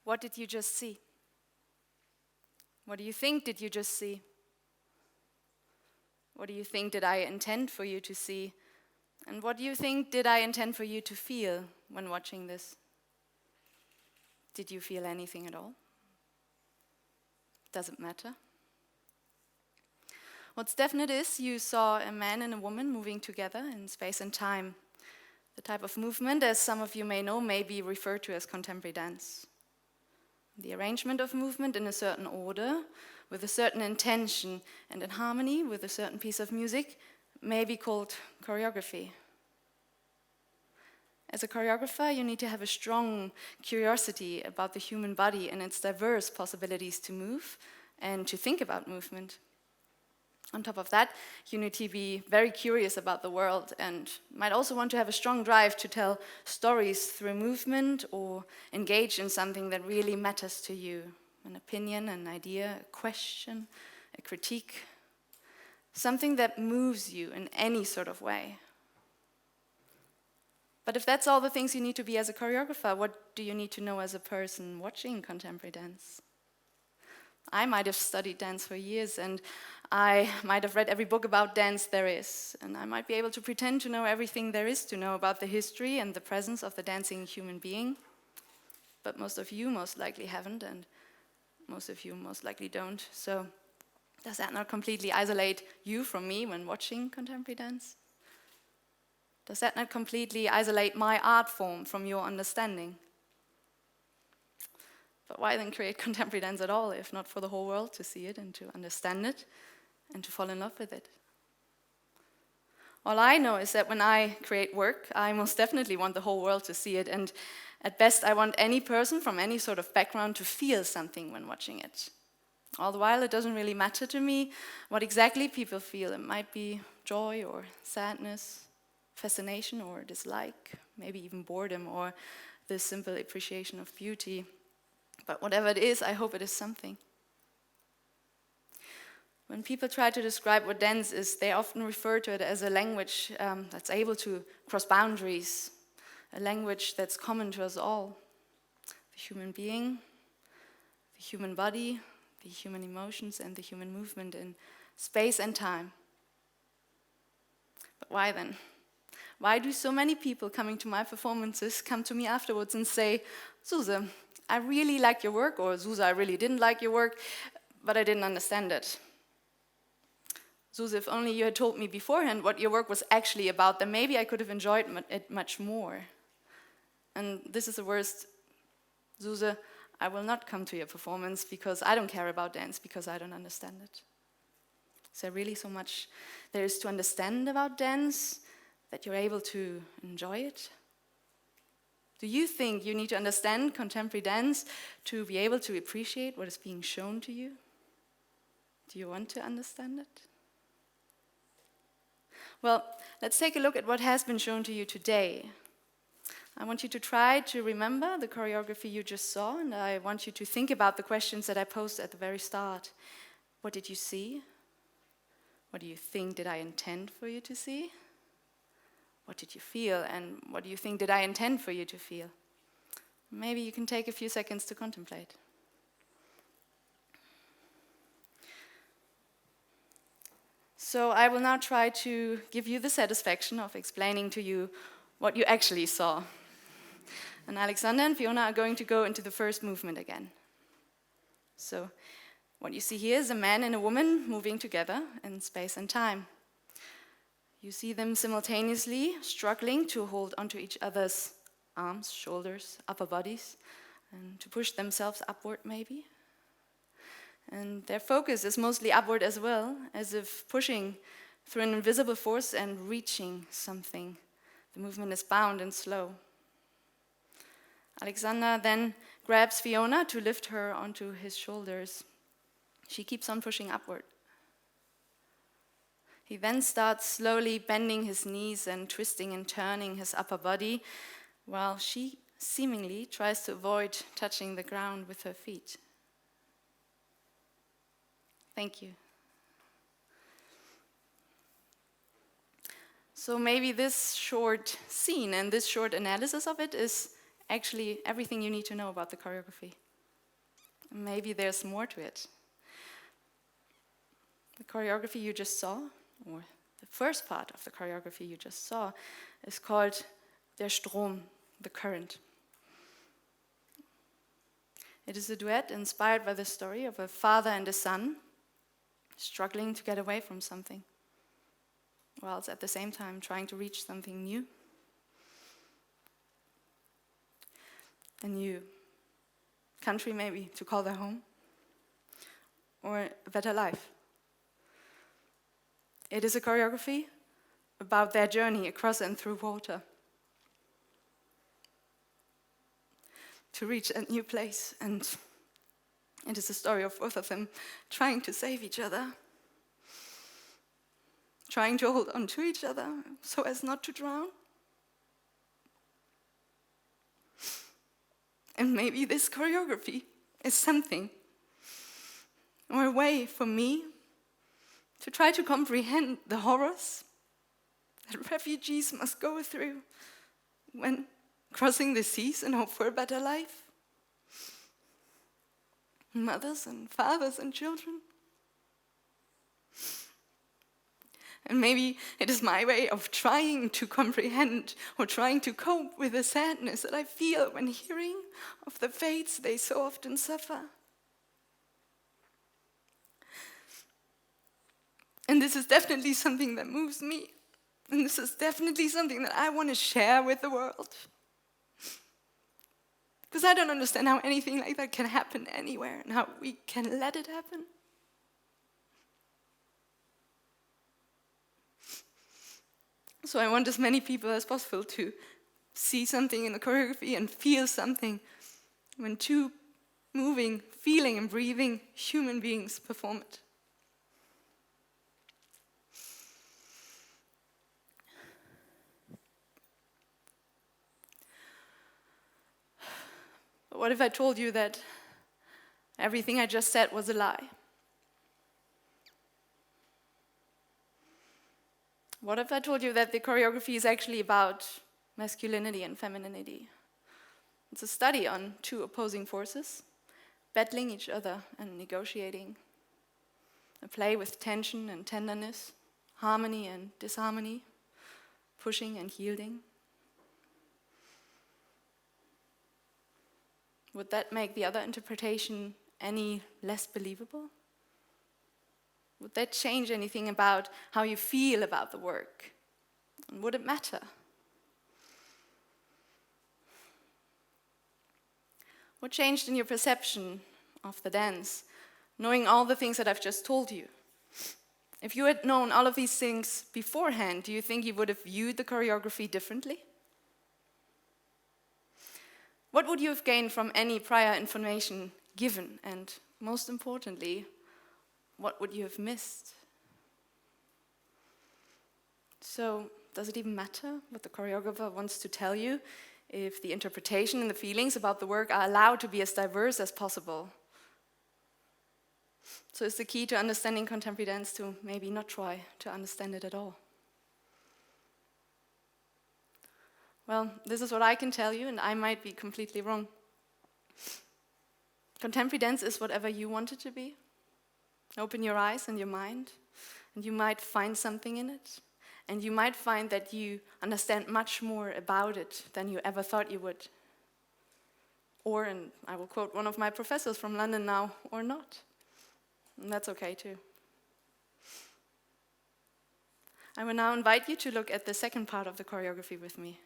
What did you just see? What do you think did you just see? What do you think did I intend for you to see? And what do you think did I intend for you to feel when watching this? Did you feel anything at all? Does it matter? What's definite is you saw a man and a woman moving together in space and time. The type of movement, as some of you may know, may be referred to as contemporary dance. The arrangement of movement in a certain order, with a certain intention and in harmony with a certain piece of music, may be called choreography. As a choreographer, you need to have a strong curiosity about the human body and its diverse possibilities to move and to think about movement. On top of that, you need to be very curious about the world and might also want to have a strong drive to tell stories through movement or engage in something that really matters to you. An opinion, an idea, a question, a critique. Something that moves you in any sort of way. But if that's all the things you need to be as a choreographer, what do you need to know as a person watching contemporary dance? I might have studied dance for years, and I might have read every book about dance there is, and I might be able to pretend to know everything there is to know about the history and the presence of the dancing human being. But most of you most likely haven't, and most of you most likely don't. So does that not completely isolate you from me when watching contemporary dance? Does that not completely isolate my art form from your understanding? But why then create contemporary dance at all, if not for the whole world to see it and to understand it and to fall in love with it? All I know is that when I create work, I most definitely want the whole world to see it, and at best I want any person from any sort of background to feel something when watching it. All the while, it doesn't really matter to me what exactly people feel. It might be joy or sadness, fascination or dislike, maybe even boredom or the simple appreciation of beauty. But whatever it is, I hope it is something. When people try to describe what dance is, they often refer to it as a language that's able to cross boundaries, a language that's common to us all. The human being, the human body, the human emotions, and the human movement in space and time. But why then? Why do so many people coming to my performances come to me afterwards and say, Suse, I really like your work, or Suse, I really didn't like your work, but I didn't understand it. Suse, if only you had told me beforehand what your work was actually about, then maybe I could have enjoyed it much more. And this is the worst. Suse, I will not come to your performance because I don't care about dance, because I don't understand it. Is there really so much there is to understand about dance that you're able to enjoy it? Do you think you need to understand contemporary dance to be able to appreciate what is being shown to you? Do you want to understand it? Well, let's take a look at what has been shown to you today. I want you to try to remember the choreography you just saw, and I want you to think about the questions that I posed at the very start. What did you see? What do you think did I intend for you to see? What did you feel, and what do you think did I intend for you to feel? Maybe you can take a few seconds to contemplate. So I will now try to give you the satisfaction of explaining to you what you actually saw. And Alexander and Fiona are going to go into the first movement again. So what you see here is a man and a woman moving together in space and time. You see them simultaneously struggling to hold onto each other's arms, shoulders, upper bodies, and to push themselves upward maybe. And their focus is mostly upward as well, as if pushing through an invisible force and reaching something. The movement is bound and slow. Alexander then grabs Fiona to lift her onto his shoulders. She keeps on pushing upward. He then starts slowly bending his knees and twisting and turning his upper body, while she seemingly tries to avoid touching the ground with her feet. Thank you. So maybe this short scene and this short analysis of it is actually everything you need to know about the choreography. Maybe there's more to it. The choreography you just saw, or the first part of the choreography you just saw, is called der Strom, the current. It is a duet inspired by the story of a father and a son struggling to get away from something, whilst at the same time trying to reach something new. A new country maybe to call their home, or a better life. It is a choreography about their journey across and through water to reach a new place, and it is a story of both of them trying to save each other, trying to hold on to each other so as not to drown. And maybe this choreography is something, or a way for me to try to comprehend the horrors that refugees must go through when crossing the seas in hope for a better life. mothers and fathers and children. And maybe it is my way of trying to comprehend or trying to cope with the sadness that I feel when hearing of the fates they so often suffer. And this is definitely something that moves me. And this is definitely something that I want to share with the world. Because I don't understand how anything like that can happen anywhere and how we can let it happen. So I want as many people as possible to see something in the choreography and feel something when two moving, feeling and breathing human beings perform it. But what if I told you that everything I just said was a lie? What if I told you that the choreography is actually about masculinity and femininity? It's a study on two opposing forces, battling each other and negotiating. A play with tension and tenderness, harmony and disharmony, pushing and yielding. Would that make the other interpretation any less believable? Would that change anything about how you feel about the work? And would it matter? What changed in your perception of the dance, knowing all the things that I've just told you? If you had known all of these things beforehand, do you think you would have viewed the choreography differently? What would you have gained from any prior information given? And most importantly, what would you have missed? So, does it even matter what the choreographer wants to tell you if the interpretation and the feelings about the work are allowed to be as diverse as possible? So is the key to understanding contemporary dance to maybe not try to understand it at all? Well, this is what I can tell you, and I might be completely wrong. Contemporary dance is whatever you want it to be. Open your eyes and your mind, and you might find something in it. And you might find that you understand much more about it than you ever thought you would. Or, and I will quote one of my professors from London now, or not. And that's okay too. I will now invite you to look at the second part of the choreography with me.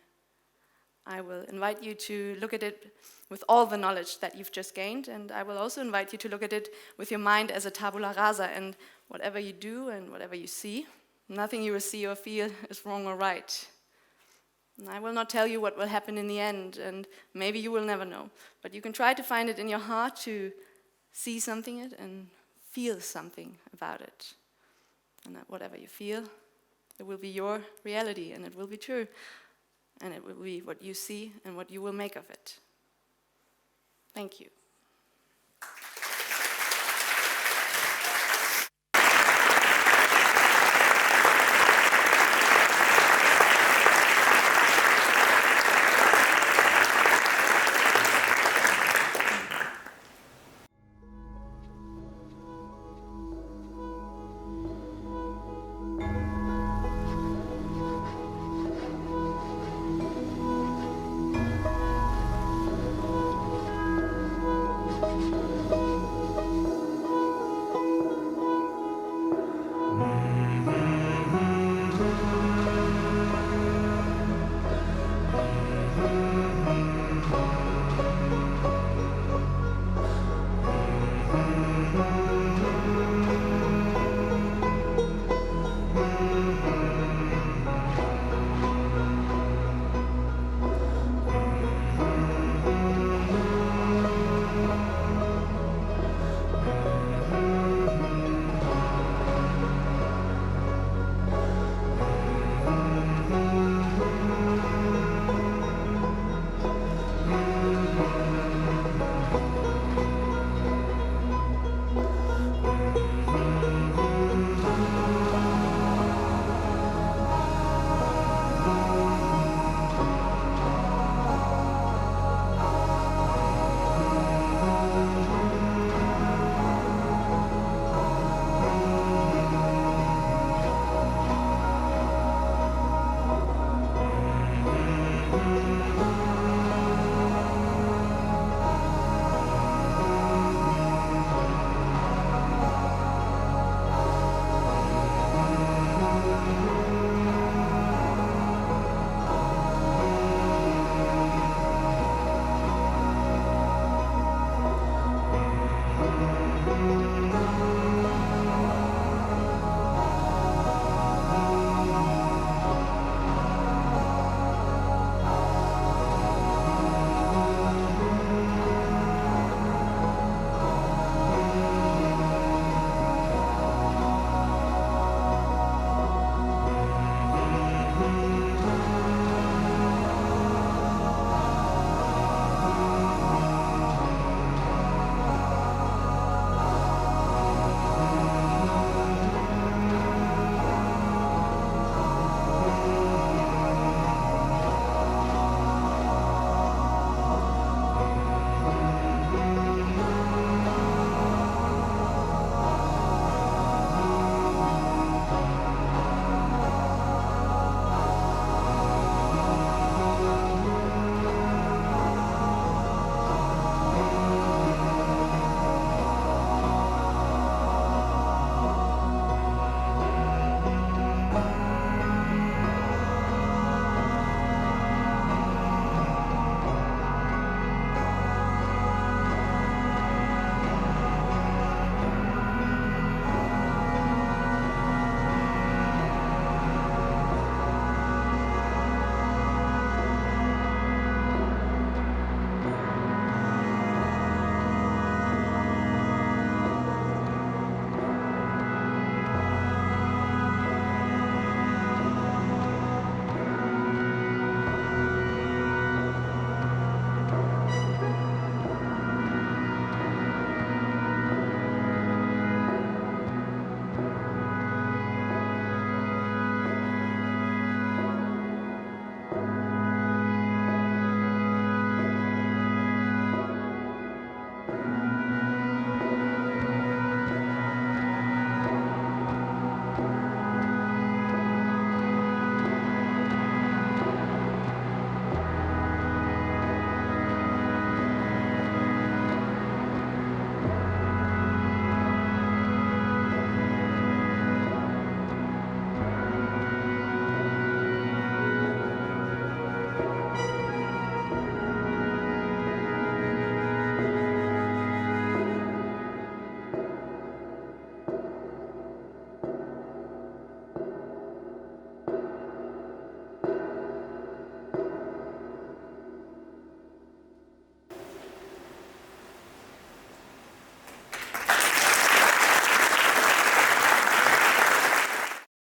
I will invite you to look at it with all the knowledge that you've just gained, and I will also invite you to look at it with your mind as a tabula rasa, and whatever you do and whatever you see, nothing you will see or feel is wrong or right. And I will not tell you what will happen in the end, and maybe you will never know, but you can try to find it in your heart to see something in it and feel something about it. And that whatever you feel, it will be your reality, and it will be true. And it will be what you see and what you will make of it. Thank you.